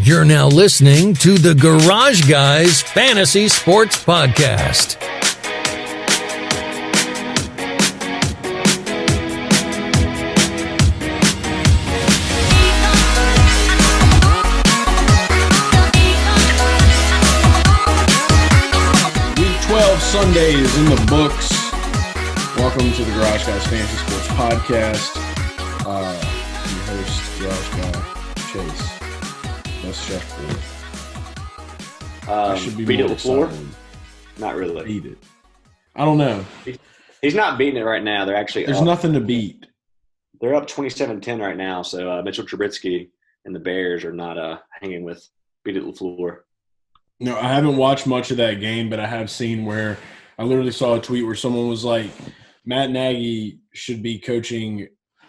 You're now listening to the Garage Guys Fantasy Sports Podcast. Week 12 Sunday is in the books. Welcome to the Garage Guys Fantasy Sports Podcast. Your host, Garage Guy Chase. That's Sheffield. Beat it LaFleur? Not really. Beat it. I don't know. He's not beating it right now. They're actually There's up. nothing to beat. They're up 27-10 right now. So Mitchell Trubisky and the Bears are not hanging with beat it LaFleur. No, I haven't watched much of that game, but I have seen where I literally saw a tweet where someone was like, Matt Nagy should be coaching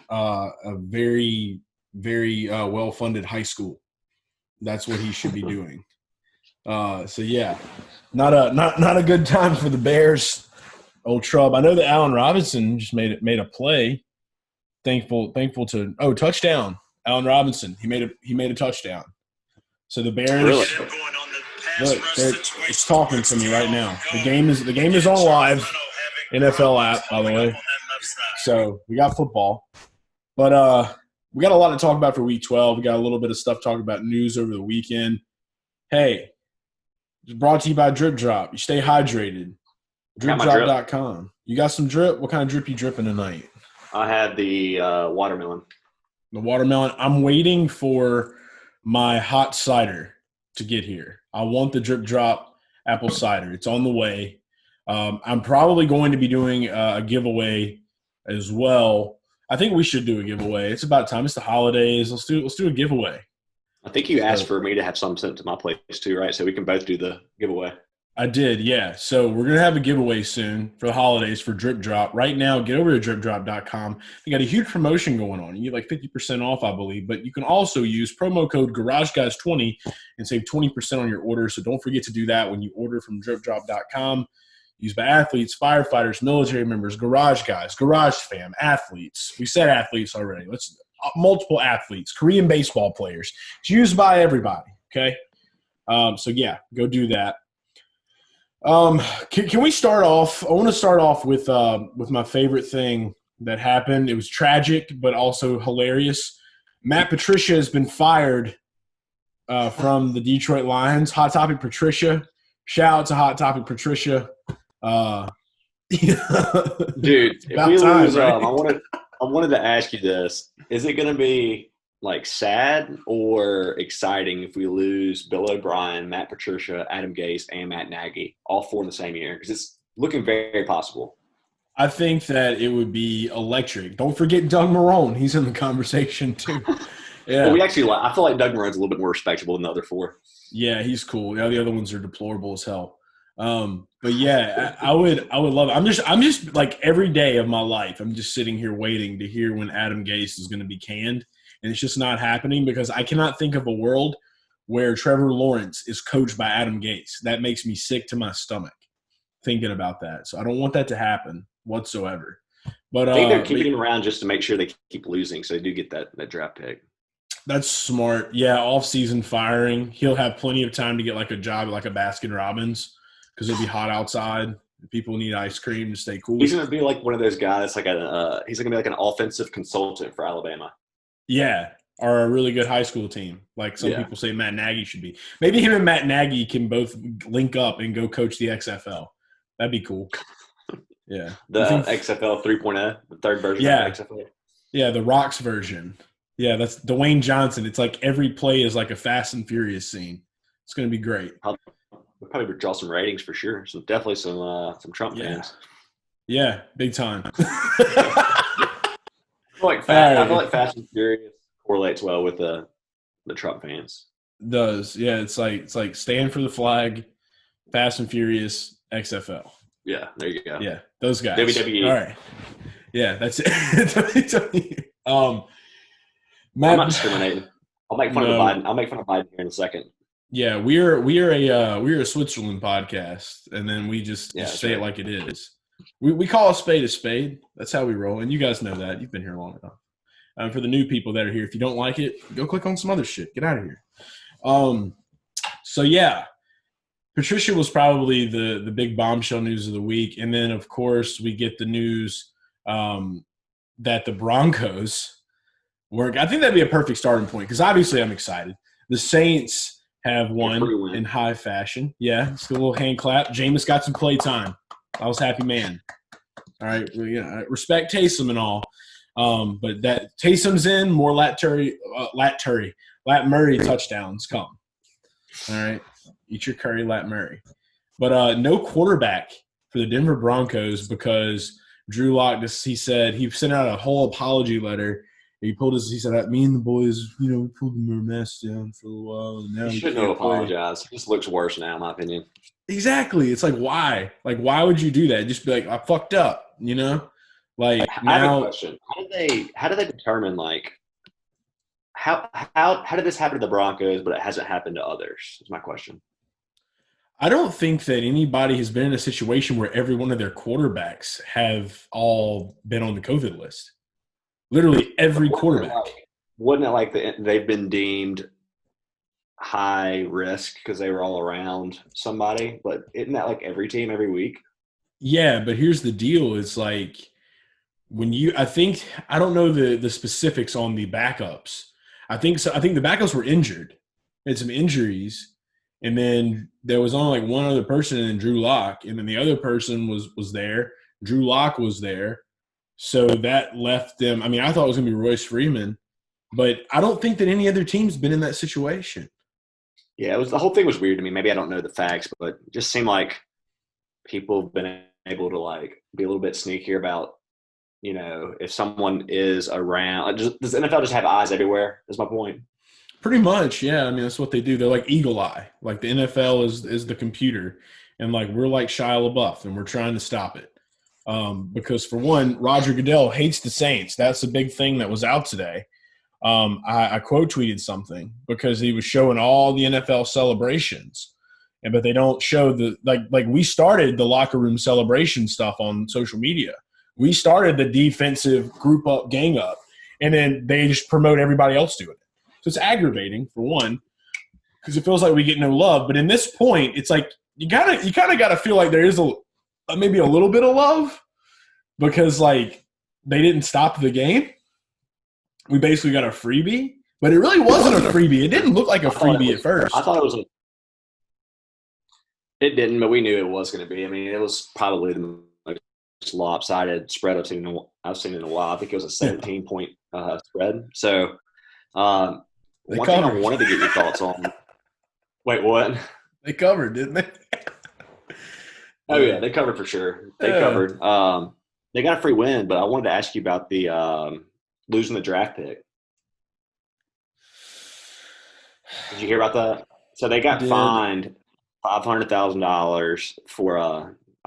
a very, very well-funded high school. That's what he should be doing. So yeah, not a good time for the Bears. Old Trub. I know that Allen Robinson just made a play. Thankful to touchdown. Allen Robinson. He made a touchdown. So the Bears. Really? Look, it's talking to me right now. The game is on live. NFL app, by the way. So we got football, but we got a lot to talk about for Week 12. We got a little bit of stuff to talk about news over the weekend. Hey, it's brought to you by Drip Drop. You stay hydrated. DripDrop.com. You got some drip? What kind of drip you dripping tonight? I had the watermelon. The watermelon. I'm waiting for my hot cider to get here. I want the Drip Drop apple cider. It's on the way. I'm probably going to be doing a giveaway as well. I think we should do a giveaway. It's about time. It's the holidays. Let's do a giveaway. I think you asked for me to have some sent to my place too, right? So we can both do the giveaway. I did, yeah. So we're going to have a giveaway soon for the holidays for Drip Drop. Right now, get over to DripDrop.com. They got a huge promotion going on. You get like 50% off, I believe. But you can also use promo code GarageGuys20 and save 20% on your order. So don't forget to do that when you order from DripDrop.com. Used by athletes, firefighters, military members, garage guys, garage fam, athletes. We said athletes already. Let's multiple athletes, Korean baseball players. It's used by everybody, okay? So, yeah, go do that. Can we start off? I want to start off with my favorite thing that happened. It was tragic, but also hilarious. Matt Patricia has been fired from the Detroit Lions. Hot Topic Patricia. Shout out to Hot Topic Patricia. Dude, if we lose, right? I wanted to ask you this. Is it going to be like sad or exciting if we lose Bill O'Brien, Matt Patricia, Adam Gase, and Matt Nagy all four in the same year? Because it's looking very, very possible. I think that it would be electric. Don't forget Doug Marrone. He's in the conversation too. Yeah. Well, I feel like Doug Marrone's a little bit more respectable than the other four. Yeah, he's cool. Yeah, the other ones are deplorable as hell. But yeah, I would love it. I'm just like every day of my life, I'm just sitting here waiting to hear when Adam Gase is going to be canned. And it's just not happening because I cannot think of a world where Trevor Lawrence is coached by Adam Gase. That makes me sick to my stomach thinking about that. So I don't want that to happen whatsoever. But I think they're keeping him around just to make sure they keep losing, so they do get that draft pick. That's smart. Yeah, off-season firing. He'll have plenty of time to get like a job at like a Baskin-Robbins because it'll be hot outside. People need ice cream to stay cool. He's going to be like one of those guys, like he's going to be like an offensive consultant for Alabama. Yeah, or a really good high school team, like some people say Matt Nagy should be. Maybe him and Matt Nagy can both link up and go coach the XFL. That'd be cool. Yeah. The XFL 3.0, the third version of the XFL. Yeah, the Rocks version. Yeah, that's Dwayne Johnson. It's like every play is like a Fast and Furious scene. It's going to be great. We'll probably draw some ratings for sure. Definitely some Trump fans. Yeah, big time. I feel like Fast and Furious correlates well with the Trump fans. It does. Yeah, it's like stand for the flag, Fast and Furious, XFL. Yeah, there you go. Yeah, those guys. WWE. All right. Yeah, that's it. WWE. I'm not discriminating. I'll make fun of Biden. I'll make fun of Biden here in a second. Yeah, we're a Switzerland podcast, and then we just say it like it is. We call a spade a spade. That's how we roll, and you guys know that. You've been here long enough. For the new people that are here, if you don't like it, go click on some other shit. Get out of here. So yeah, Patricia was probably the big bombshell news of the week, and then of course we get the news that the Broncos were. I think that'd be a perfect starting point because obviously I'm excited. The Saints have won in high fashion. Yeah, just a little hand clap. Jameis got some play time. I was happy man. All right, I respect Taysom and all, but that Taysom's in, more Lat Murray touchdowns come. All right, eat your curry, Lat Murray. But no quarterback for the Denver Broncos because Drew Lock he said he sent out a whole apology letter. He said, me and the boys, we pulled our masks down for a while. And now he shouldn't have apologized. He just looks worse now, in my opinion. Exactly. It's like, why? Like, why would you do that? Just be like, I fucked up, Like, I have a question. How do they determine, like, how did this happen to the Broncos, but it hasn't happened to others? Is my question. I don't think that anybody has been in a situation where every one of their quarterbacks have all been on the COVID list. Literally every quarterback. Wasn't it like they've been deemed high risk because they were all around somebody? But isn't that like every team every week? Yeah, but here's the deal. It's like I don't know the specifics on the backups. I think the backups were injured. They had some injuries. And then there was only like one other person and Drew Lock. And then the other person was there. Drew Lock was there. So that left them. I mean, I thought it was going to be Royce Freeman, but I don't think that any other team's been in that situation. Yeah, the whole thing was weird to me. Maybe I don't know the facts, but it just seemed like people have been able to like be a little bit sneakier about, if someone is around. Does the NFL just have eyes everywhere? Is my point. Pretty much, yeah. I mean, that's what they do. They're like eagle eye. Like the NFL is the computer, and like we're like Shia LaBeouf, and we're trying to stop it. Because for one, Roger Goodell hates the Saints. That's a big thing that was out today. I quote tweeted something because he was showing all the NFL celebrations, but they don't show like we started the locker room celebration stuff on social media. We started the defensive group up, gang up, and then they just promote everybody else doing it. So it's aggravating for one because it feels like we get no love. But in this point, it's like you kind of got to feel like there is maybe a little bit of love because like they didn't stop the game. We basically got a freebie, but it really wasn't a freebie. It didn't look like a freebie at first. I thought it was. It didn't, but we knew it was going to be. I mean, it was probably the most lopsided spread I've seen in a while. I think it was a 17-point spread. So one thing I wanted to get your thoughts on. Wait, what? They covered, didn't they? Oh yeah, they covered for sure. They covered. They got a free win, but I wanted to ask you about the losing the draft pick. Did you hear about that? So they got fined $500,000 for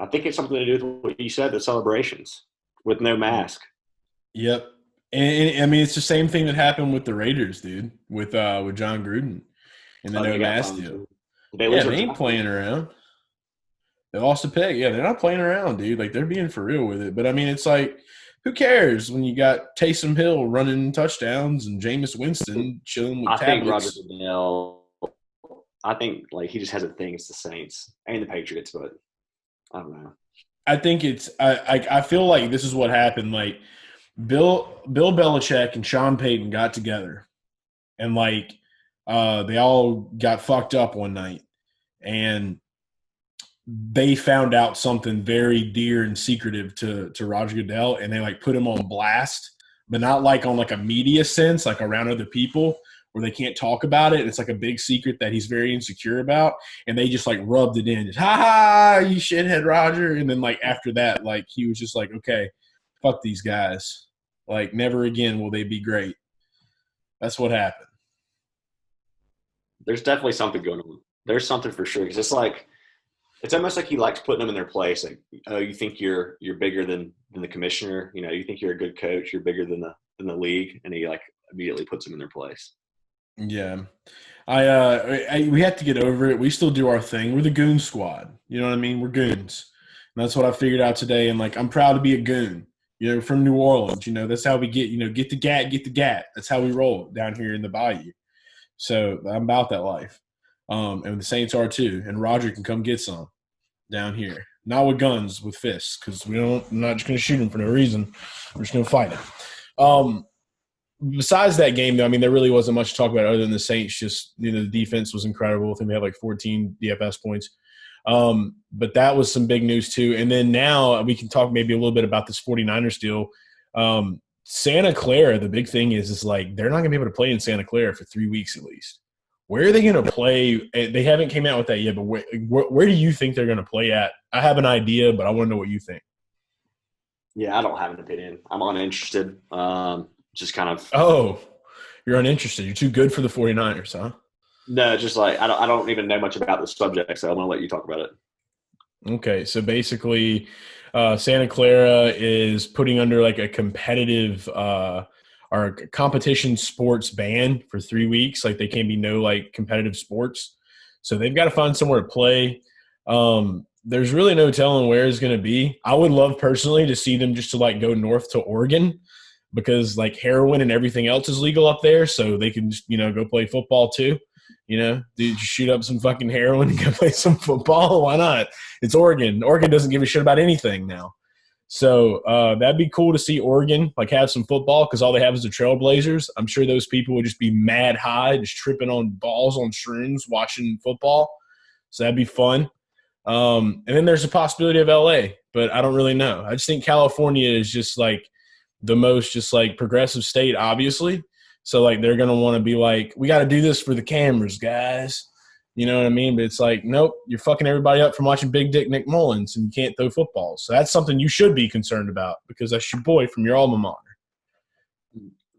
I think it's something to do with what you said, the celebrations with no mask. Yep. And I mean, it's the same thing that happened with the Raiders, dude, with John Gruden and the no mask deal. They ain't playing around. They lost a pick. Yeah, they're not playing around, dude. Like, they're being for real with it. But, I mean, it's like, who cares when you got Taysom Hill running touchdowns and Jameis Winston chilling with tablets? I think Roger Goodell, like, he just has a thing. It's the Saints and the Patriots, but I don't know. I think it's I feel like this is what happened. Like, Bill Belichick and Sean Payton got together and, like, they all got fucked up one night. And they found out something very dear and secretive to Roger Goodell, and they like put him on blast, but not like on like a media sense, like around other people where they can't talk about it. It's like a big secret that he's very insecure about, and they just like rubbed it in, just, ha ha, you shithead Roger. And then like after that, like he was just like, okay, fuck these guys. Like never again will they be great. That's what happened. There's definitely something going on. There's something for sure. Because it's like, it's almost like he likes putting them in their place. Like, oh, you think you're bigger than the commissioner? You know, you think you're a good coach. You're bigger than the league, and he like immediately puts them in their place. Yeah, we have to get over it. We still do our thing. We're the goon squad. You know what I mean? We're goons, and that's what I figured out today. And like, I'm proud to be a goon. You know, from New Orleans. You know, that's how we get. You know, get the gat. That's how we roll down here in the bayou. So I'm about that life. And the Saints are too. And Roger can come get some down here. Not with guns, with fists, because I'm not just going to shoot him for no reason. We're just going to fight him. Besides that game, though, I mean, there really wasn't much to talk about other than the Saints. Just, the defense was incredible. I think they had like 14 DFS points. But that was some big news too. And then now we can talk maybe a little bit about this 49ers deal. Santa Clara, the big thing is like they're not going to be able to play in Santa Clara for 3 weeks at least. Where are they going to play? They haven't came out with that yet, but where do you think they're going to play at? I have an idea, but I want to know what you think. Yeah, I don't have an opinion. I'm uninterested. Just kind of – Oh, you're uninterested. You're too good for the 49ers, huh? No, just like I don't even know much about the subject, so I'm going to let you talk about it. Okay, so basically Santa Clara is putting under like a competitive or competition sports ban for 3 weeks. Like they can't be no like competitive sports. So they've got to find somewhere to play. There's really no telling where it's going to be. I would love personally to see them just to like go north to Oregon because like heroin and everything else is legal up there. So they can just, go play football too. Just shoot up some fucking heroin and go play some football. Why not? It's Oregon. Oregon doesn't give a shit about anything now. So that'd be cool to see Oregon like have some football because all they have is the Trailblazers. I'm sure those people would just be mad high, just tripping on balls on shrooms, watching football. So that'd be fun. And then there's a possibility of LA, but I don't really know. I just think California is just like the most just like progressive state, obviously. So like they're going to want to be like, we got to do this for the cameras, guys. You know what I mean? But it's like, nope, you're fucking everybody up from watching Big Dick Nick Mullins and you can't throw footballs. So that's something you should be concerned about because that's your boy from your alma mater.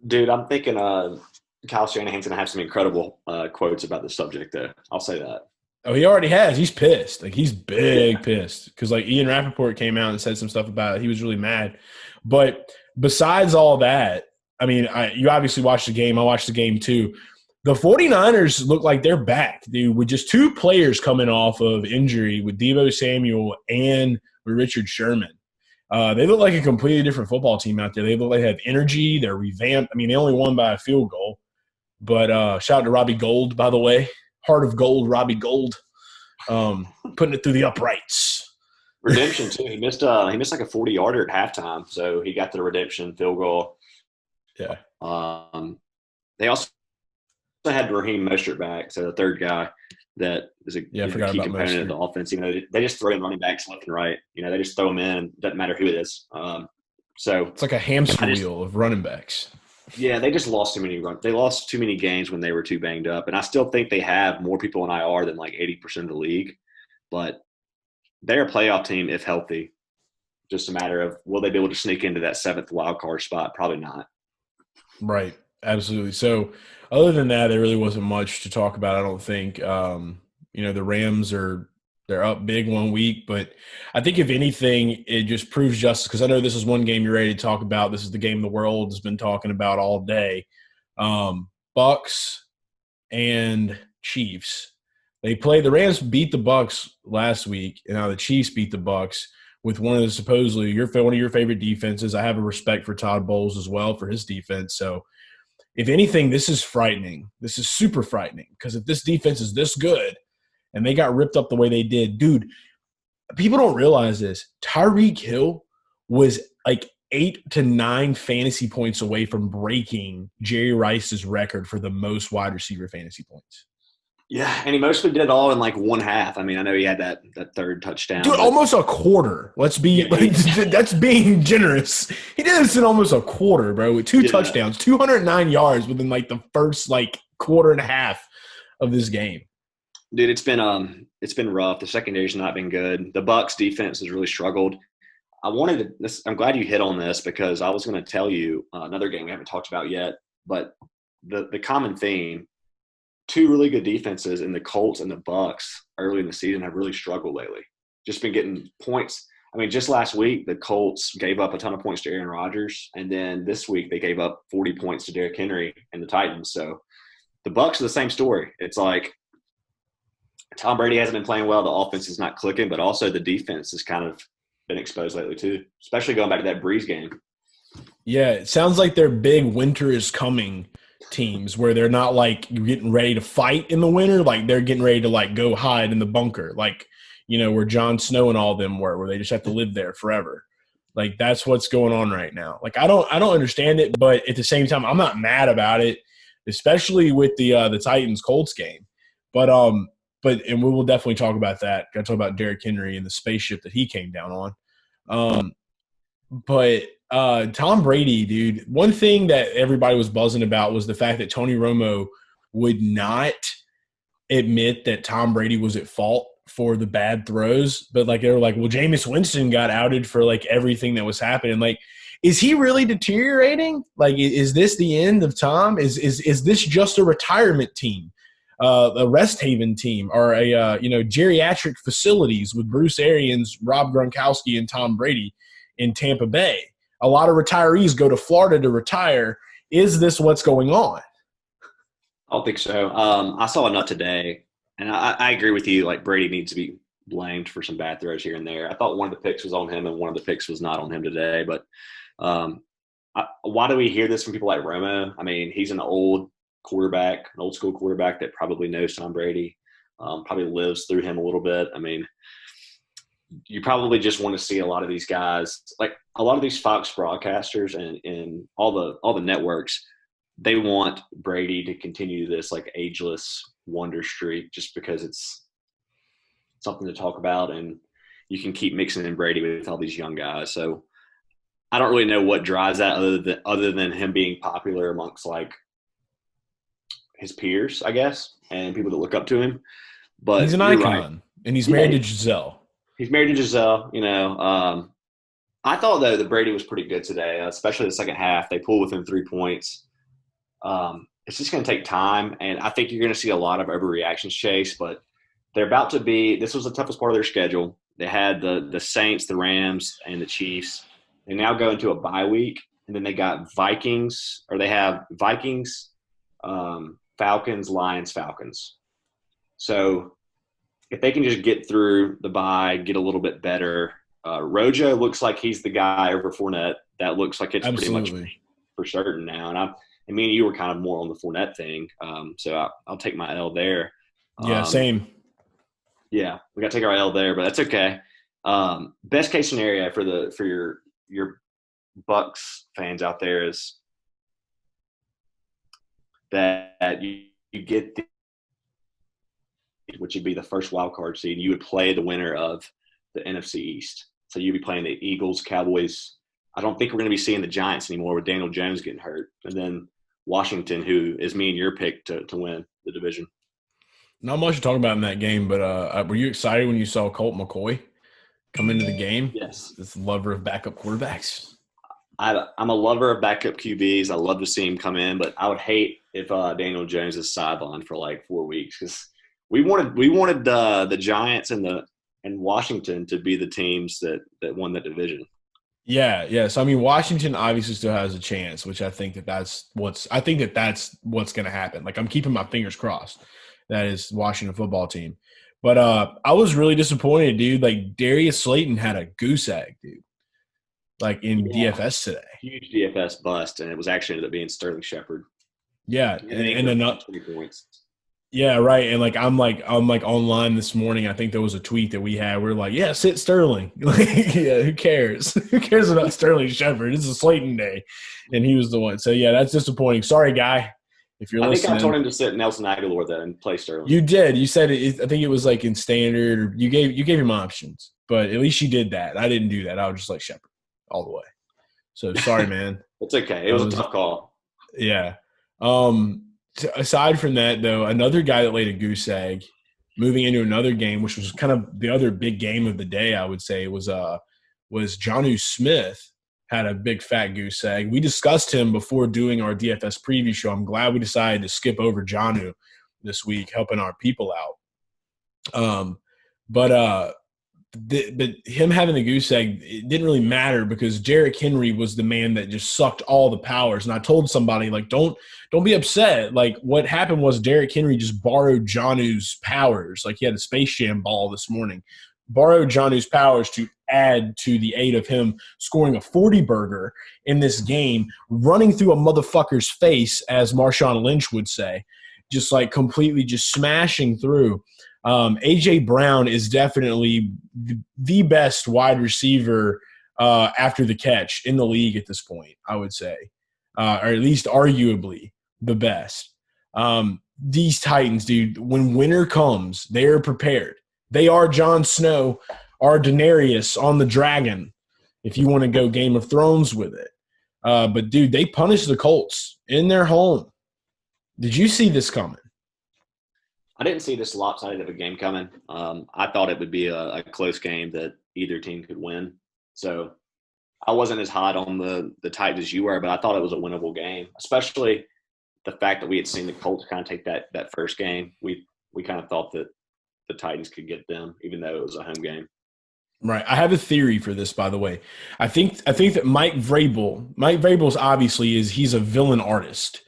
Dude, I'm thinking Kyle Shanahan's going to have some incredible quotes about the subject there. I'll say that. Oh, he already has. He's pissed. Like he's pissed because like Ian Rappaport came out and said some stuff about it. He was really mad. But besides all that, I mean, you obviously watched the game. I watched the game too. The 49ers look like they're back, dude, with just two players coming off of injury with Deebo Samuel and with Richard Sherman. They look like a completely different football team out there. They look like they have energy. They're revamped. I mean, they only won by a field goal. But shout out to Robbie Gould, by the way. Heart of Gold, Robbie Gould, putting it through the uprights. Redemption, too. He missed like a 40-yarder at halftime, so he got the redemption field goal. Yeah. They also had Raheem Mostert back, so the third guy that is a key component of the offense. They just throw in running backs left and right. They just throw them in. Doesn't matter who it is. So it's like a hamster wheel of running backs. Yeah, they just lost too many runs. They lost too many games when they were too banged up, and I still think they have more people in IR than like 80% of the league. But they're a playoff team if healthy. Just a matter of will they be able to sneak into that 7th wild card spot? Probably not. Right. Absolutely. So other than that, there really wasn't much to talk about, I don't think. The Rams they're up big 1 week, but I think if anything, it just proves justice because I know this is one game you're ready to talk about. This is the game the world has been talking about all day. Bucks and Chiefs. The Rams beat the Bucks last week, and now the Chiefs beat the Bucks with one of the supposedly one of your favorite defenses. I have a respect for Todd Bowles as well for his defense. So if anything, this is frightening. This is super frightening because if this defense is this good and they got ripped up the way they did, dude, people don't realize this. Tyreek Hill was like 8 to 9 fantasy points away from breaking Jerry Rice's record for the most wide receiver fantasy points. Yeah, and he mostly did it all in like one half. I mean, I know he had that third touchdown. Dude, almost a quarter. Let's be that's being generous. He did this in almost a quarter, bro, with 2 touchdowns, 209 yards within like the first like quarter and a half of this game. Dude, it's been rough. The secondary's not been good. The Bucs defense has really struggled. I'm glad you hit on this because I was going to tell you another game we haven't talked about yet, but the common theme, 2 really good defenses in the Colts and the Bucs early in the season have really struggled lately. Just been getting points. I mean, just last week, the Colts gave up a ton of points to Aaron Rodgers, and then this week they gave up 40 points to Derrick Henry and the Titans. So the Bucs are the same story. It's like Tom Brady hasn't been playing well. The offense is not clicking, but also the defense has kind of been exposed lately too, especially going back to that Breeze game. Yeah, it sounds like their big winter is coming teams where they're not like getting ready to fight in the winter. Like they're getting ready to like go hide in the bunker. Like, where Jon Snow and all them were, where they just have to live there forever. Like that's what's going on right now. Like I don't understand it, but at the same time, I'm not mad about it, especially with the Titans Colts game. But and we will definitely talk about that. Got to talk about Derrick Henry and the spaceship that he came down on. But Tom Brady, dude, one thing that everybody was buzzing about was the fact that Tony Romo would not admit that Tom Brady was at fault for the bad throws. But, like, they were like, well, Jameis Winston got outed for, like, everything that was happening. Like, is he really deteriorating? Like, is this the end of Tom? Is this just a retirement team? A rest haven team, or a geriatric facilities with Bruce Arians, Rob Gronkowski, and Tom Brady in Tampa Bay. A lot of retirees go to Florida to retire. Is this what's going on? I don't think so. I saw a nut today, and I agree with you. Like Brady needs to be blamed for some bad throws here and there. I thought one of the picks was on him, and one of the picks was not on him today. But why do we hear this from people like Romo? I mean, he's an old quarterback, an old school quarterback that probably knows Tom Brady, probably lives through him a little bit. I mean, you probably just want to see a lot of these guys, like a lot of these Fox broadcasters and all the networks, they want Brady to continue this like ageless wonder streak just because it's something to talk about, and you can keep mixing in Brady with all these young guys. So I don't really know what drives that other than him being popular amongst like his peers, I guess, and people that look up to him. But he's an icon, right. And he's married to Giselle. He's married to Giselle. I thought though that Brady was pretty good today, especially the second half. They pulled within 3 points. It's just going to take time, and I think you're going to see a lot of overreactions, Chase. But they're about to be. This was the toughest part of their schedule. They had the Saints, the Rams, and the Chiefs. They now go into a bye week, and then they got Vikings, or they have Vikings. Falcons, Lions, Falcons. So if they can just get through the bye, get a little bit better. Rojo looks like he's the guy over Fournette. That looks like it's Absolutely. Pretty much for certain now. And me and you were kind of more on the Fournette thing. So I'll take my L there. Yeah, same. Yeah, we got to take our L there, but that's okay. Best case scenario for your Bucks fans out there is that you get which would be the first wild card seed. You would play the winner of the NFC East. So you'd be playing the Eagles, Cowboys. I don't think we're going to be seeing the Giants anymore with Daniel Jones getting hurt. And then Washington, who is me and your pick to win the division. Not much to talk about in that game, but were you excited when you saw Colt McCoy come into the game? Yes. This lover of backup quarterbacks. I'm a lover of backup QBs. I love to see him come in, but I would hate if Daniel Jones is sidelined for like 4 weeks because we wanted the Giants and Washington to be the teams that won the division. Yeah. So I mean, Washington obviously still has a chance, which I think that's what's going to happen. Like I'm keeping my fingers crossed. That is Washington football team. But I was really disappointed, dude. Like Darius Slayton had a goose egg, dude. Like in DFS today. Huge DFS bust, and it was actually ended up being Sterling Shepard. Yeah, and another 20 points. Yeah, right. And I'm online this morning. I think there was a tweet that we had. We're like, yeah, sit Sterling. Yeah, who cares? Who cares about Sterling Shepard? It's a Slayton day, and he was the one. So yeah, that's disappointing. Sorry, guy. If you're listening, I think I told him to sit Nelson Aguilar then and play Sterling. You did. You said it. I think it was like in standard. Or you gave him options, but at least you did that. I didn't do that. I was just like Shepard all the way. So sorry, man. It's okay. It was a tough call. Yeah. Aside from that, though, another guy that laid a goose egg, moving into another game, which was kind of the other big game of the day, I would say, was Jonnu Smith had a big fat goose egg. We discussed him before doing our DFS preview show. I'm glad we decided to skip over Jonnu this week, helping our people out. But him having the goose egg, it didn't really matter because Derrick Henry was the man that just sucked all the powers. And I told somebody, like, don't be upset. Like, what happened was Derrick Henry just borrowed Jonnu's powers. Like, he had a Space Jam ball this morning. borrowed Jonnu's powers to add to the aid of him scoring a 40-burger in this game, running through a motherfucker's face, as Marshawn Lynch would say, just like completely just smashing through. A.J. Brown is definitely the best wide receiver after the catch in the league at this point, I would say, or at least arguably the best. These Titans, dude, when winter comes, they are prepared. They are Jon Snow, are Daenerys on the dragon, if you want to go Game of Thrones with it. But, dude, they punished the Colts in their home. Did you see this coming? I didn't see this lopsided of a game coming. I thought it would be a close game that either team could win. So I wasn't as hot on the Titans as you were, but I thought it was a winnable game, especially the fact that we had seen the Colts kind of take that first game. We kind of thought that the Titans could get them, even though it was a home game. Right. I have a theory for this, by the way. I think that Mike Vrabel's obviously he's a villain artist.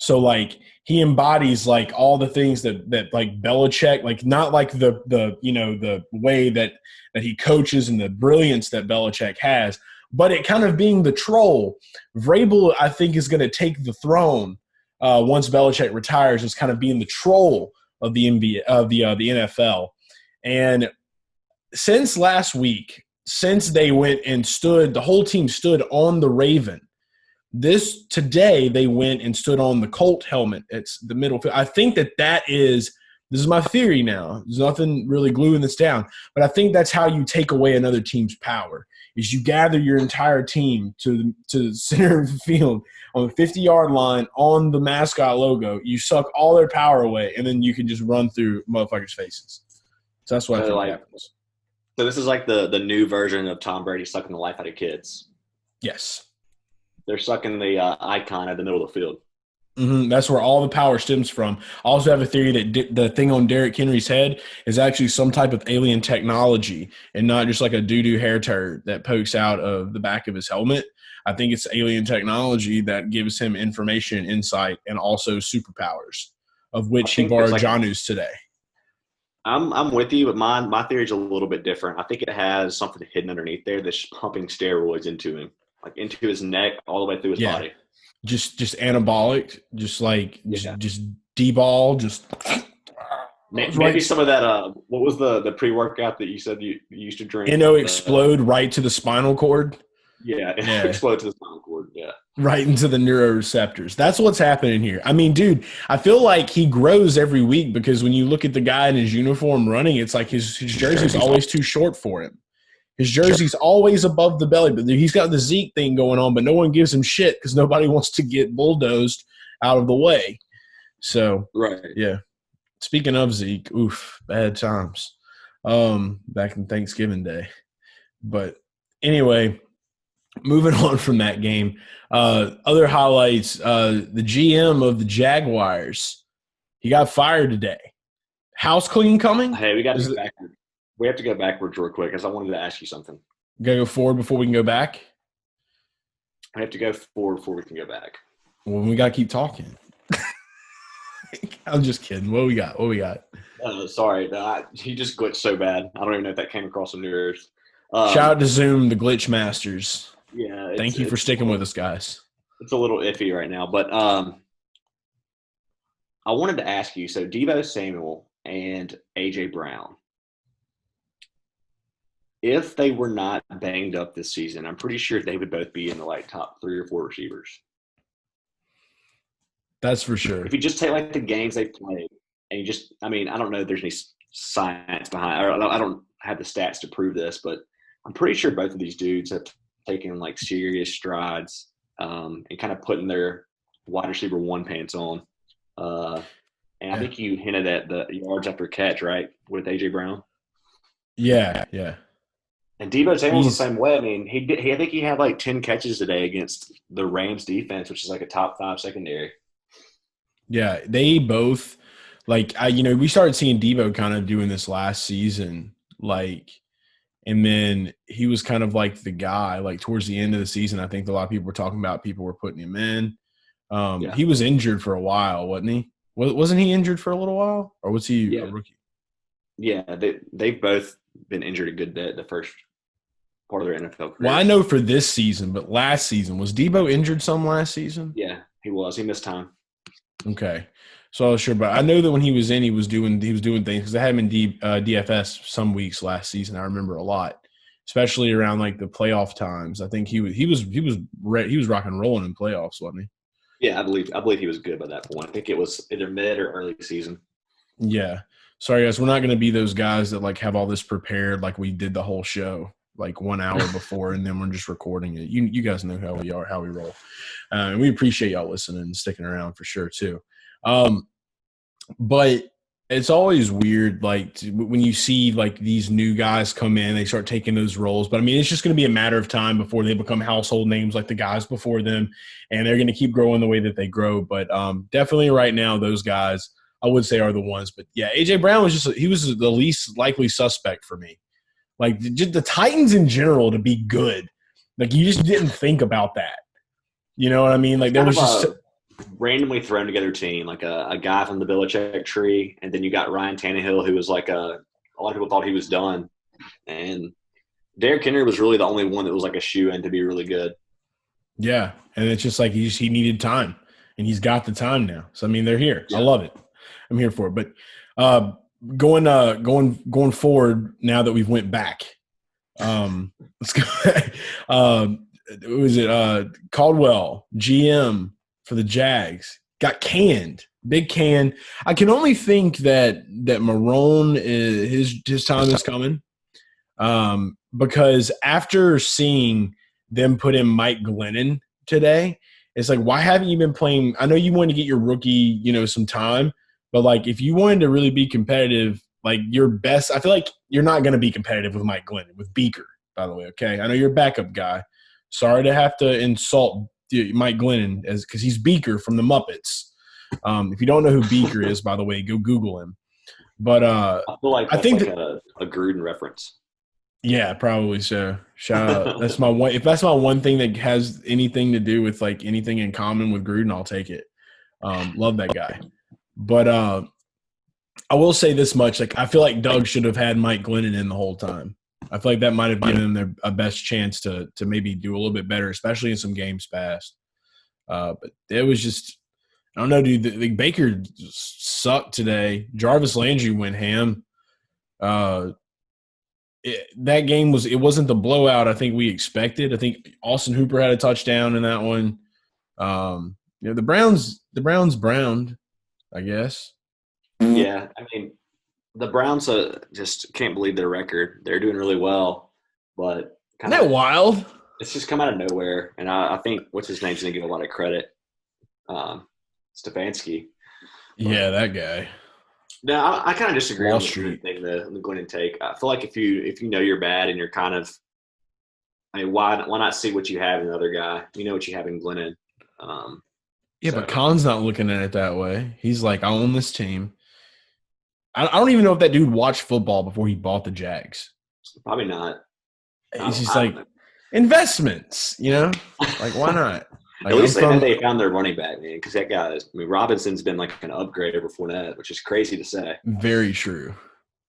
So like he embodies like all the things that like Belichick, like not like the way that he coaches and the brilliance that Belichick has, but it kind of being the troll. Vrabel, I think, is going to take the throne once Belichick retires, as kind of being the troll of the NBA, of the NFL. And since last week, since they went and the whole team stood on the Raven. Today they went and stood on the Colt helmet. It's the middle field. I think this is my theory now. There's nothing really gluing this down, but I think that's how you take away another team's power. Is you gather your entire team to the center of the field on the 50-yard line on the mascot logo. You suck all their power away, and then you can just run through motherfuckers' faces. So that's what I think happens. So this is like the new version of Tom Brady sucking the life out of kids. Yes. They're sucking the icon at the middle of the field. Mm-hmm. That's where all the power stems from. I also have a theory that the thing on Derrick Henry's head is actually some type of alien technology and not just like a doo-doo hair turd that pokes out of the back of his helmet. I think it's alien technology that gives him information, insight, and also superpowers, of which he borrowed Jonnu's today. I'm with you, but my theory is a little bit different. I think it has something hidden underneath there that's pumping steroids into him, like into his neck all the way through his body. Just anabolic, just D-ball, just maybe some of that. What was the pre-workout that you said you used to drink? Explode right to the spinal cord. Yeah, explode to the spinal cord. Yeah, right into the neuroreceptors. That's what's happening here. I mean, dude, I feel like he grows every week because when you look at the guy in his uniform running, it's like his jersey's always too short for him. His jersey's always above the belly, but he's got the Zeke thing going on, but no one gives him shit because nobody wants to get bulldozed out of the way. So, right. Yeah. Speaking of Zeke, bad times back in Thanksgiving Day. But anyway, moving on from that game, other highlights, the GM of the Jaguars, he got fired today. House clean coming? Hey, we got to go backwards. We have to go backwards real quick because I wanted to ask you something. Got to go forward before we can go back? I have to go forward before we can go back. Well, we got to keep talking. I'm just kidding. What we got? Sorry. He just glitched so bad. I don't even know if that came across on yours. Shout out to Zoom, the glitch masters. Yeah. Thank you for sticking with us, guys. It's a little iffy right now, but I wanted to ask you, so Deebo Samuel and A.J. Brown, if they were not banged up this season, I'm pretty sure they would both be in the top 3 or 4 receivers. That's for sure. If you just take the games they played and I don't know if there's any science behind it. I don't have the stats to prove this, but I'm pretty sure both of these dudes have taken serious strides and kind of putting their wide receiver 1 pants on. And I think you hinted at the yards after catch, right, with A.J. Brown? Yeah. And Deebo Samuel's the same way. I mean, I think he had 10 catches today against the Rams defense, which is a top 5 secondary. Yeah, they both we started seeing Deebo kind of doing this last season, and then he was kind of the guy, towards the end of the season. I think a lot of people were talking about people were putting him in. He was injured for a while, wasn't he? Wasn't he injured for a little while, or was he a rookie? Yeah, they've both been injured a good bit the first part of their NFL career. Well, I know for this season, but last season, was Debo injured some last season? Yeah, he was. He missed time. Okay. So I was sure, but I know that when he was in, he was doing things because I had him in DFS some weeks last season. I remember a lot, especially around like the playoff times. I think he was rock and rolling in playoffs, wasn't he? Yeah, I believe he was good by that point. I think it was either mid or early season. Yeah. Sorry, guys, we're not going to be those guys that like have all this prepared like we did the whole show like 1 hour before, and then we're just recording it. You guys know how we are, how we roll, and we appreciate y'all listening and sticking around for sure too. But it's always weird, like when you see like these new guys come in, they start taking those roles. But I mean, it's just going to be a matter of time before they become household names like the guys before them, and they're going to keep growing the way that they grow. But definitely right now, those guys I would say are the ones. But yeah, AJ Brown was he was the least likely suspect for me. Like just the Titans in general to be good, like you just didn't think about that. You know what I mean? Like there was just randomly thrown together team, like a guy from the Belichick tree, and then you got Ryan Tannehill, who was like a lot of people thought he was done, and Derrick Henry was really the only one that was like a shoe-in to be really good. Yeah, and it's just like he needed time, and he's got the time now. So I mean, they're here. Yeah. I love it. I'm here for it. But going forward now that we've went back, let's go. Was it Caldwell, GM for the Jags, got canned, big can. I can only think that Marrone his time is coming, because after seeing them put in Mike Glennon today, it's like, why haven't you been playing? I know you wanted to get your rookie, some time, but like if you wanted to really be competitive, like your best, I feel like you're not going to be competitive with Mike Glennon, with Beaker, by the way. Okay, I know you're a backup guy. Sorry to have to insult Mike Glennon because he's Beaker from the Muppets. If you don't know who Beaker is, by the way, go Google him. But I feel like that's a Gruden reference. Yeah, probably so. Shout out. That's my one. If that's my one thing that has anything to do with like anything in common with Gruden, I'll take it. Love that guy. But I will say this much: like I feel like Doug should have had Mike Glennon in the whole time. I feel like that might have given them a best chance to maybe do a little bit better, especially in some games past. But it was just, I don't know, dude. The Baker sucked today. Jarvis Landry went ham. That game wasn't the blowout I think we expected. I think Austin Hooper had a touchdown in that one. The Browns browned, I guess. Yeah, I mean, the Browns just can't believe their record. They're doing really well, but isn't that wild? It's just come out of nowhere, and I think what's his name's going to get a lot of credit. Stefanski. Yeah, that guy. No, I kind of disagree on the thing, the Glennon take. I feel like if you know you're bad and you're kind of, I mean, why not see what you have in the other guy? You know what you have in Glennon. But Khan's not looking at it that way. He's like, I own this team. I don't even know if that dude watched football before he bought the Jags. Probably not. He's just like, investments, Like, why not? Like, at least they found their running back, man, because that guy Robinson's been like an upgrade over Fournette, which is crazy to say. Very true.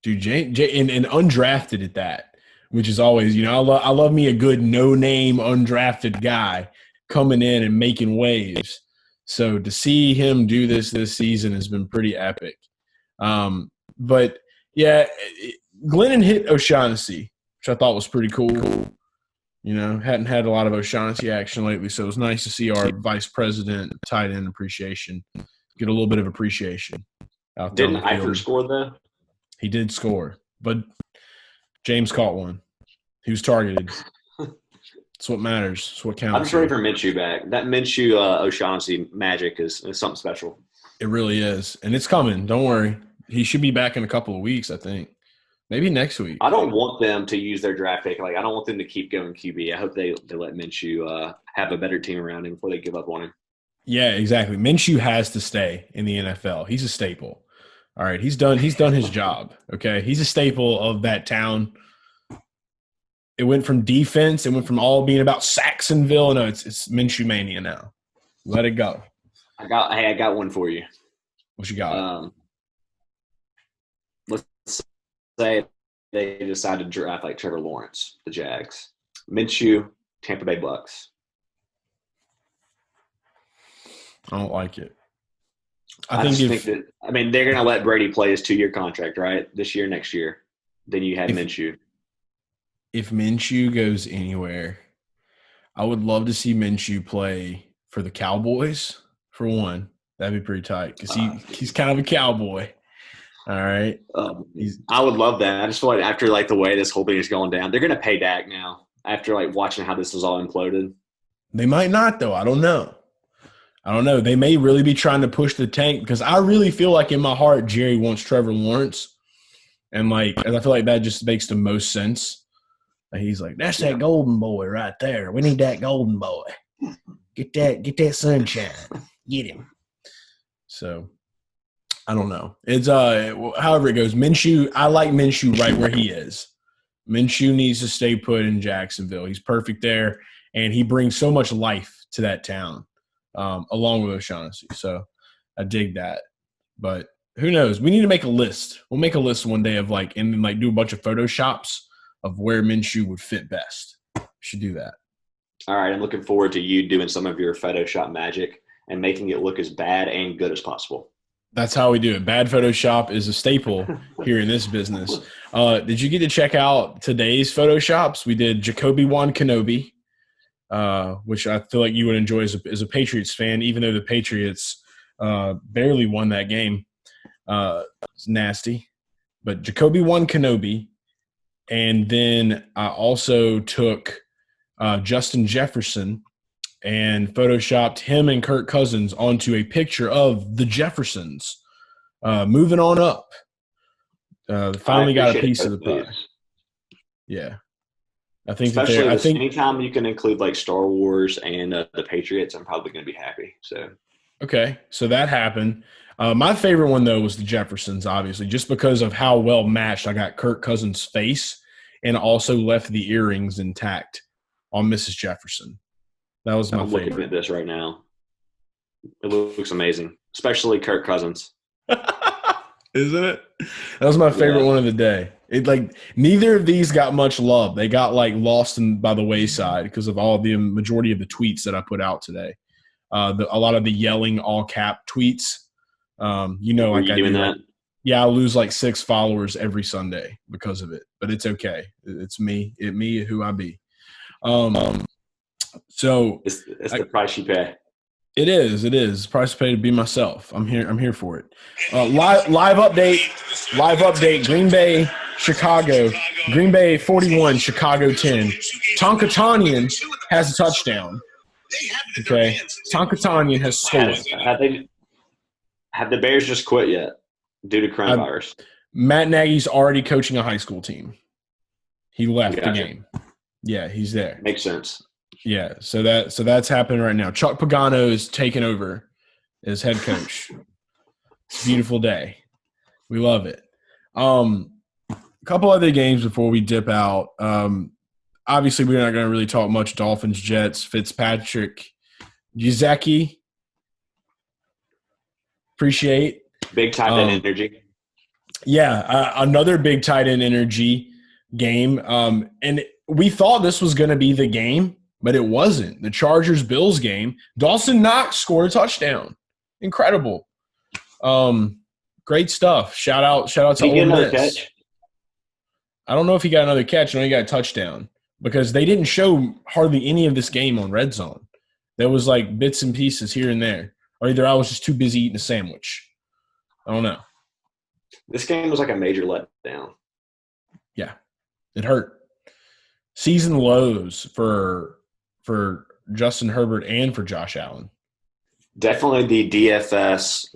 Dude, and undrafted at that, which is always, I love me a good no-name undrafted guy coming in and making waves. So to see him do this season has been pretty epic. But yeah, Glennon hit O'Shaughnessy, which I thought was pretty cool. Hadn't had a lot of O'Shaughnessy action lately, so it was nice to see our vice president tight end appreciation get a little bit of appreciation out there. Didn't Eifert score though? He did score, but James caught one. He was targeted. That's what matters. That's what counts. I'm just ready for Minshew back. That Minshew O'Shaughnessy magic is something special. It really is, and it's coming. Don't worry. He should be back in a couple of weeks, I think. Maybe next week. I don't want them to use their draft pick. Like, I don't want them to keep going QB. I hope they let Minshew have a better team around him before they give up on him. Yeah, exactly. Minshew has to stay in the NFL. He's a staple. All right, he's done his job. Okay, he's a staple of that town. It went from defense. It went from all being about Saxonville. No, it's Minshew mania now. Let it go. I got one for you. What you got? Let's say they decided to draft like Trevor Lawrence, the Jags. Minshew, Tampa Bay Bucks. I don't like it. I think that they're going to let Brady play his 2-year contract, right? This year, next year. Then you have Minshew. If Minshew goes anywhere, I would love to see Minshew play for the Cowboys, for one. That'd be pretty tight because he's kind of a cowboy. All right. I would love that. I just feel like after like the way this whole thing is going down, they're going to pay Dak now after like watching how this was all imploded. They might not, though. I don't know. They may really be trying to push the tank because I really feel like in my heart, Jerry wants Trevor Lawrence. And I feel like that just makes the most sense. And he's like, that's that golden boy right there. We need that golden boy. Get that sunshine. Get him. So I don't know. It's however it goes. Minshew, I like Minshew right where he is. Minshew needs to stay put in Jacksonville. He's perfect there, and he brings so much life to that town, along with O'Shaughnessy. So I dig that. But who knows? We need to make a list. We'll make a list one day of do a bunch of Photoshops of where Minshew would fit best. We should do that. All right. I'm looking forward to you doing some of your Photoshop magic and making it look as bad and good as possible. That's how we do it. Bad Photoshop is a staple here in this business. Did you get to check out today's Photoshops? We did Jacoby Kenobi, which I feel like you would enjoy as a Patriots fan, even though the Patriots barely won that game. It's nasty. But Jacoby Kenobi, and then I also took Justin Jefferson and photoshopped him and Kirk Cousins onto a picture of the Jeffersons moving on up. Finally got a piece of the pie. Yeah. I think anytime you can include like Star Wars and the Patriots, I'm probably going to be happy. So okay, so that happened. My favorite one, though, was the Jeffersons, obviously, just because of how well matched I got Kirk Cousins' face and also left the earrings intact on Mrs. Jefferson. That was my favorite. I'm looking at this right now. It looks amazing, especially Kirk Cousins. Isn't it? That was my favorite one of the day. Neither of these got much love. They got lost by the wayside because of all the majority of the tweets that I put out today. A lot of the yelling all cap tweets. Were you doing that? Yeah, I lose 6 followers every Sunday because of it, but it's okay. It's me. Who I be. So it's the price you pay. It is. It's the price to pay to be myself. I'm here for it. Live update. Green Bay, Chicago. Green Bay 41, Chicago 10. Tonka Tanyan has a touchdown. Okay, Tonka Tanyan has scored. Have the Bears just quit yet due to coronavirus? Matt Nagy's already coaching a high school team. He left the game. Yeah, he's there. Makes sense. Yeah, so that's happening right now. Chuck Pagano is taking over as head coach. It's a beautiful day. We love it. A couple other games before we dip out. Obviously, we're not going to really talk much Dolphins, Jets, Fitzpatrick, Gesicki. Appreciate. Big tight end energy. Yeah, another big tight end energy game. And we thought this was going to be the game, but it wasn't. The Chargers-Bills game, Dawson Knox scored a touchdown. Incredible. Great stuff. Shout out to Ole Miss. Catch? I don't know if he got another catch. I know he got a touchdown because they didn't show hardly any of this game on Red Zone. There was bits and pieces here and there. Or either I was just too busy eating a sandwich. I don't know. This game was a major letdown. Yeah, it hurt. Season lows for Justin Herbert and for Josh Allen. Definitely the DFS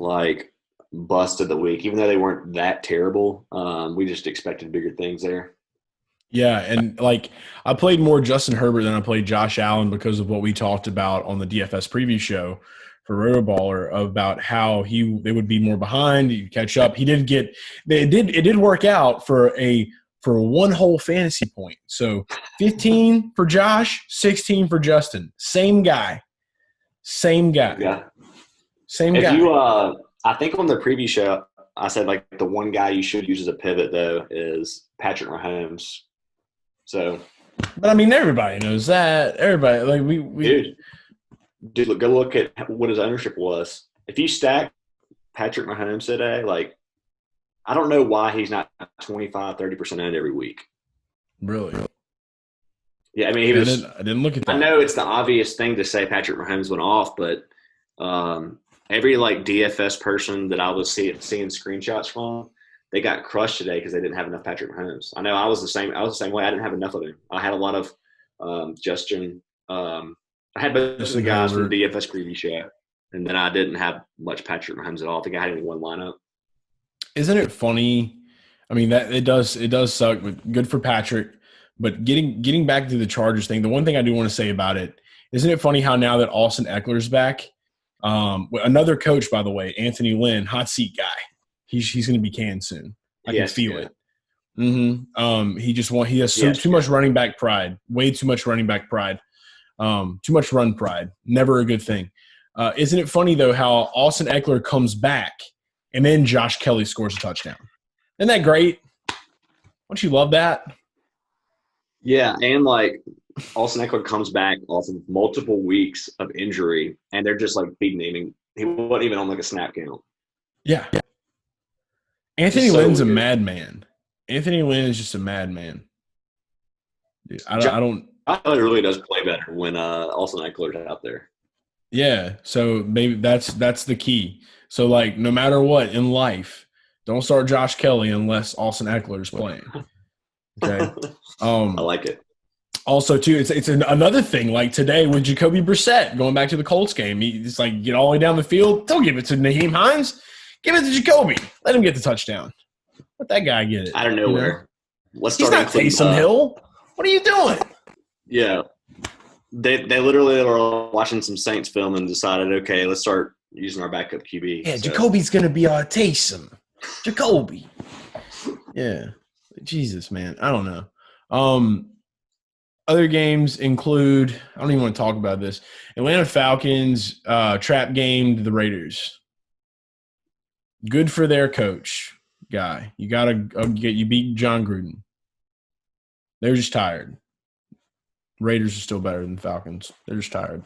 bust of the week, even though they weren't that terrible. We just expected bigger things there. Yeah, and I played more Justin Herbert than I played Josh Allen because of what we talked about on the DFS preview show for Rotoballer about how they would be more behind, you catch up. It did work out for one whole fantasy point. So 15 for Josh, 16 for Justin. Same guy. Yeah. Same guy. I think on the preview show, I said like the one guy you should use as a pivot though is Patrick Mahomes. So, but I mean, everybody knows that. Everybody like we dude, go look at what his ownership was. If you stack Patrick Mahomes today, like I don't know why he's not 25-30% owned every week. Really? Yeah, I mean, I didn't look at that. I know it's the obvious thing to say Patrick Mahomes went off, but every like DFS person that I was seeing screenshots from, they got crushed today because they didn't have enough Patrick Mahomes. I know I was the same way. I didn't have enough of him. I had a lot of Justin. I had both of the guys from the DFS preview show, and then I didn't have much Patrick Mahomes at all. I think I had only one lineup. Isn't it funny? I mean, that it does suck, but good for Patrick. But getting back to the Chargers thing, the one thing I do want to say about it, isn't it funny how now that Austin Eckler's back, another coach, by the way, Anthony Lynn, hot seat guy, he's going to be canned soon. I can feel it. Mm-hmm. He has too much running back pride, way too much running back pride, too much run pride. Never a good thing. Isn't it funny though how Austin Eckler comes back and then Josh Kelly scores a touchdown? Isn't that great? Don't you love that? Yeah, and like Austin Eckler comes back off of multiple weeks of injury, and they're just like big naming. He wasn't even on like a snap count. Yeah. Anthony Lynn's a madman. Anthony Lynn is just a madman. Dude, I don't. I thought it really does play better when Austin Eckler's out there. Yeah, so maybe that's the key. So like, no matter what in life, don't start Josh Kelly unless Austin Eckler's playing. Okay. I like it. Also, too, it's another thing. Like today with Jacoby Brissett going back to the Colts game, he's like get all the way down the field. Don't give it to Nyheim Hines. Give it to Jacoby. Let him get the touchdown. Let that guy get it. I don't know where. Let's start. He's not Taysom Hill. What are you doing? Yeah, they literally were watching some Saints film and decided, okay, let's start using our backup QB. Yeah, so. Jacoby's gonna be our Taysom. Jacoby. Yeah. Jesus, man. I don't know. Other games include – I don't even want to talk about this. Atlanta Falcons trap gamed the Raiders. Good for their coach guy. You got to you beat John Gruden. They're just tired. Raiders are still better than the Falcons. They're just tired.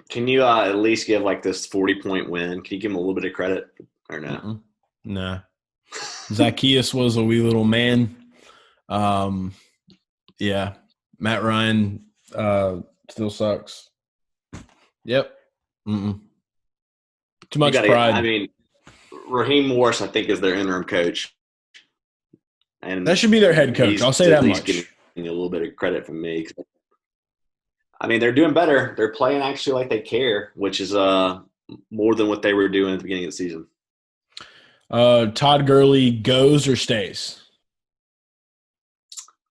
Can you at least give like this 40-point win? Can you give them a little bit of credit or no? Mm-mm. Nah. Zacchaeus was a wee little man. Yeah. Matt Ryan still sucks. Yep. Mm-mm. Too much pride. I mean, Raheem Morris, I think, is their interim coach. And that should be their head coach. I'll say that much. Getting a little bit of credit from me. I mean, they're doing better. They're playing actually like they care, which is more than what they were doing at the beginning of the season. Todd Gurley goes or stays?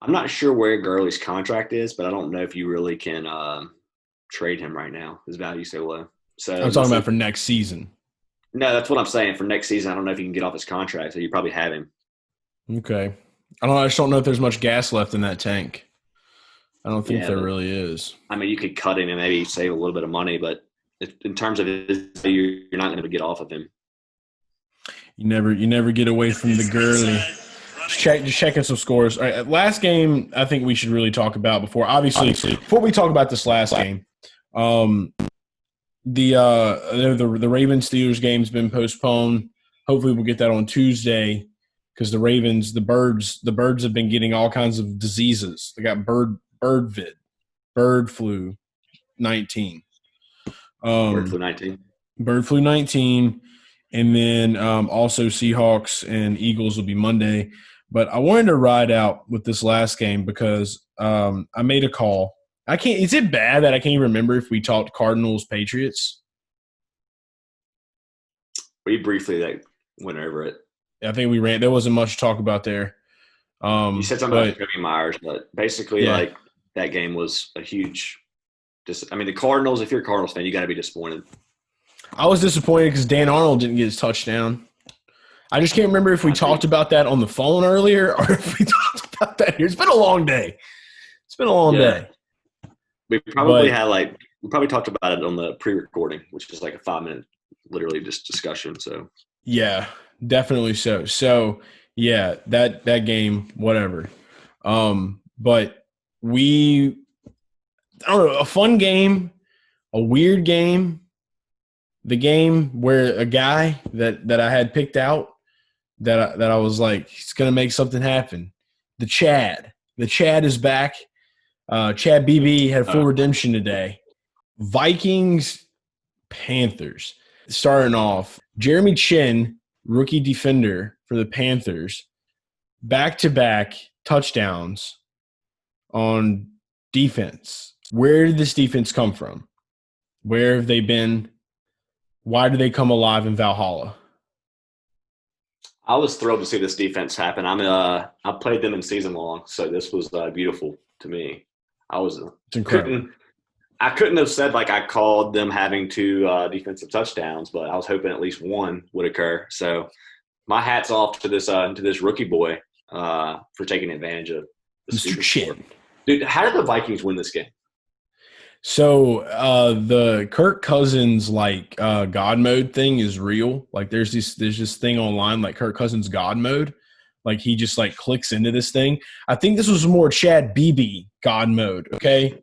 I'm not sure where Gurley's contract is, but I don't know if you really can trade him right now. His value's so low. So I'm talking about for next season. No, that's what I'm saying. For next season, I don't know if you can get off his contract, so you probably have him. Okay. I just don't know if there's much gas left in that tank. I don't think there really is. I mean, you could cut him and maybe save a little bit of money, but in terms of you're not going to get off of him. You never get away from the Gurley. Just checking some scores. All right, last game I think we should really talk about before we talk about this last game. The Ravens Steelers game's been postponed. Hopefully we'll get that on Tuesday because the Ravens, the birds have been getting all kinds of diseases. They got bird flu 19. Bird flu 19. And then also Seahawks and Eagles will be Monday. But I wanted to ride out with this last game because I made a call. Is it bad that I can't even remember if we talked Cardinals Patriots? We briefly went over it. I think we ran. There wasn't much to talk about there. You said something about Kobe Myers, but basically, that game was a huge. The Cardinals. If you're a Cardinals fan, you got to be disappointed. I was disappointed because Dan Arnold didn't get his touchdown. I just can't remember if we talked about that on the phone earlier or if we talked about that here. It's been a long day. Day. We probably talked about it on the pre-recording, which is like a 5-minute, literally just discussion. So yeah, definitely so. So yeah, that game, whatever. But I don't know, a fun game, a weird game, the game where a guy that I had picked out that I was like, he's gonna make something happen. The Chad is back. Chad BB had full redemption today. Vikings, Panthers. Starting off, Jeremy Chin, rookie defender for the Panthers, back-to-back touchdowns on defense. Where did this defense come from? Where have they been? Why do they come alive in Valhalla? I was thrilled to see this defense happen. I played them in season long, so this was beautiful to me. It's incredible. I couldn't have said like I called them having 2 defensive touchdowns, but I was hoping at least one would occur. So my hat's off to this rookie boy for taking advantage of Mr. Chin. Dude, how did the Vikings win this game? So the Kirk Cousins God mode thing is real. Like there's this thing online like Kirk Cousins God mode. Like he just like clicks into this thing. I think this was more Chad BB God mode. Okay.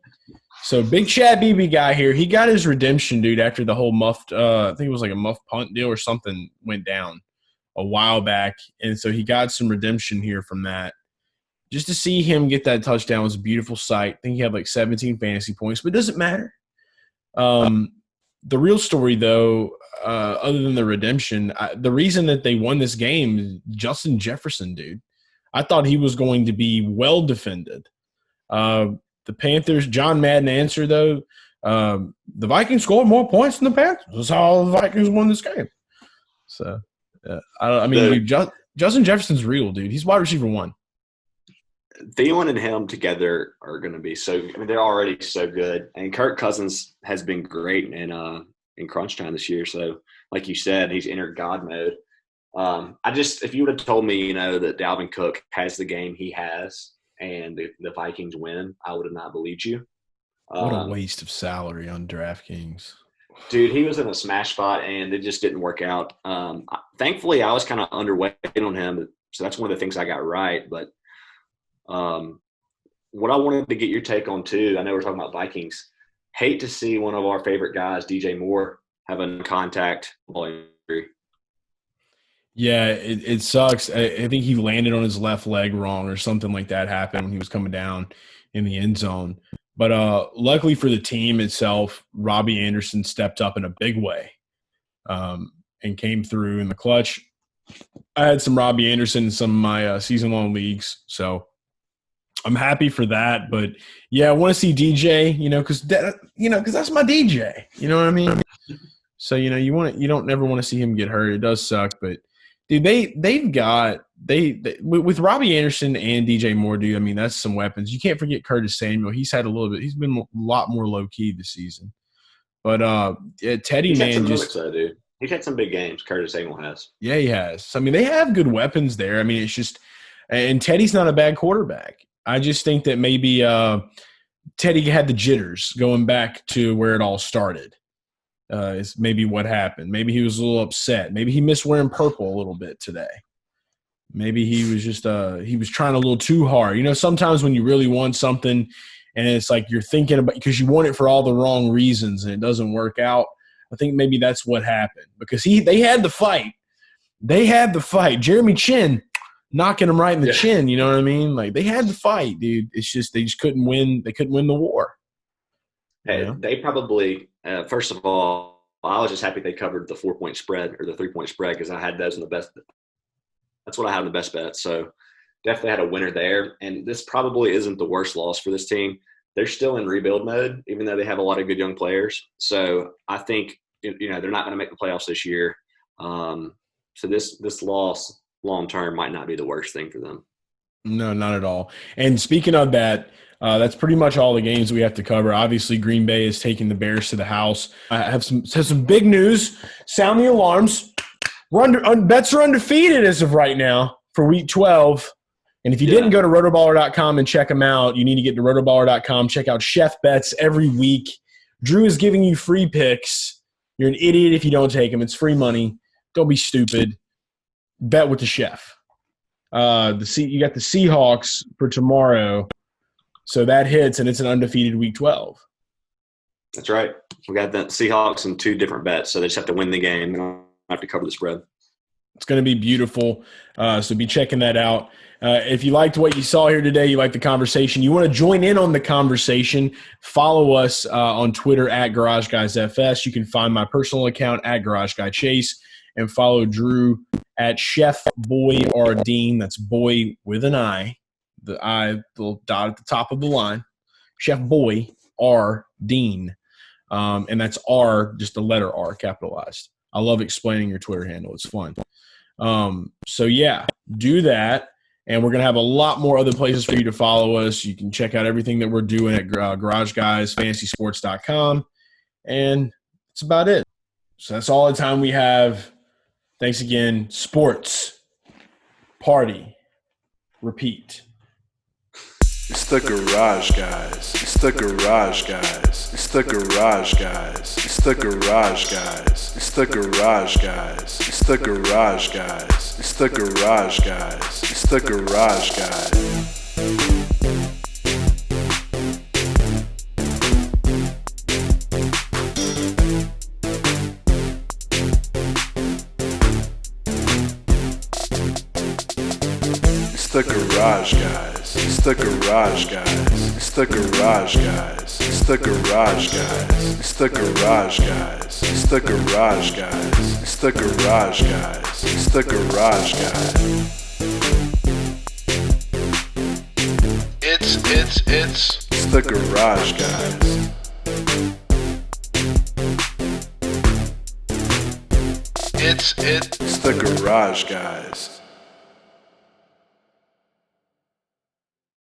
So big Chad BB guy here. He got his redemption, dude, after the whole muffed I think it was like a muffed punt deal or something went down a while back. And so he got some redemption here from that. Just to see him get that touchdown was a beautiful sight. I think he had like 17 fantasy points, but it doesn't matter. The real story, though, other than the redemption, the reason that they won this game is Justin Jefferson, dude. I thought he was going to be well defended. The Panthers, John Madden answer, though, the Vikings scored more points than the Panthers. That's how the Vikings won this game. So, Justin Jefferson's real, dude. He's wide receiver 1. Thielen and him together are going to be they're already so good. And Kirk Cousins has been great in crunch time this year. So, like you said, he's entered God mode. If you would have told me, that Dalvin Cook has the game he has and the Vikings win, I would have not believed you. What a waste of salary on DraftKings. Dude, he was in a smash spot, and it just didn't work out. Thankfully, I was kind of underweight on him, so that's one of the things I got right. But what I wanted to get your take on, too, I know we're talking about Vikings. Hate to see one of our favorite guys, DJ Moore, have a contact ball injury. Yeah, it sucks. I think he landed on his left leg wrong or something like that happened when he was coming down in the end zone. But luckily for the team itself, Robbie Anderson stepped up in a big way and came through in the clutch. I had some Robbie Anderson in some of my season-long leagues, so I'm happy for that. But, yeah, I want to see DJ, because that's my DJ. You know what I mean? So, you don't never want to see him get hurt. It does suck, but – dude, they've got with Robbie Anderson and DJ Moore, dude. I mean, that's some weapons. You can't forget Curtis Samuel. He's been a lot more low key this season. But Teddy, dude. He's had some big games. Curtis Samuel has. Yeah, he has. I mean, they have good weapons there. I mean, it's just, and Teddy's not a bad quarterback. I just think that maybe Teddy had the jitters going back to where it all started. Is maybe what happened. Maybe he was a little upset. Maybe he missed wearing purple a little bit today. Maybe he was just he was trying a little too hard. Sometimes when you really want something and it's like you're thinking about because you want it for all the wrong reasons and it doesn't work out. I think maybe that's what happened because they had the fight. They had the fight. Jeremy Chin knocking him right in the chin. You know what I mean? Like they had the fight, dude. It's just they just couldn't win. They couldn't win the war. Hey, they probably first of all, I was just happy they covered the 4-point spread or the 3-point spread because I had those in the best. That's what I had in the best bet. So definitely had a winner there. And this probably isn't the worst loss for this team. They're still in rebuild mode, even though they have a lot of good young players. So I think they're not going to make the playoffs this year. So this loss long term might not be the worst thing for them. No, not at all. And speaking of that. That's pretty much all the games we have to cover. Obviously, Green Bay is taking the Bears to the house. I have some big news. Sound the alarms. Bets are undefeated as of right now for Week 12. And if you didn't go to rotoballer.com and check them out, you need to get to rotoballer.com. Check out Chef Bets every week. Drew is giving you free picks. You're an idiot if you don't take them. It's free money. Don't be stupid. bet with the chef. You got the Seahawks for tomorrow, so that hits, and it's an undefeated Week 12. That's right. We got the Seahawks in 2 different bets, so they just have to win the game and have to cover the spread. It's going to be beautiful, so be checking that out. If you liked what you saw here today, you liked the conversation, you want to join in on the conversation, follow us on Twitter at GarageGuysFS. You can find my personal account at GarageGuyChase and follow Drew at Chef Boy R. Dean. That's boy with an I, the little dot at the top of the line. Chef Boy R. Dean. And that's R, just the letter R capitalized. I love explaining your Twitter handle. It's fun. So, yeah, do that. And we're going to have a lot more other places for you to follow us. You can check out everything that we're doing at GarageGuysFantasySports.com. And that's about it. So that's all the time we have. Thanks again. Sports. Party. Repeat. It's the Garage Guys. It's the Garage Guys. It's the Garage Guys. It's the Garage Guys. It's the Garage Guys. It's the Garage Guys. It's the Garage Guys. It's the Garage Guys. It's the Garage Guys. It's the Garage Guys. It's the Garage Guys. It's the Garage Guys. It's the Garage Guys. It's the Garage Guys. It's the Garage Guys. It's the Garage Guys. It's the Garage Guys. It's the Garage Guys.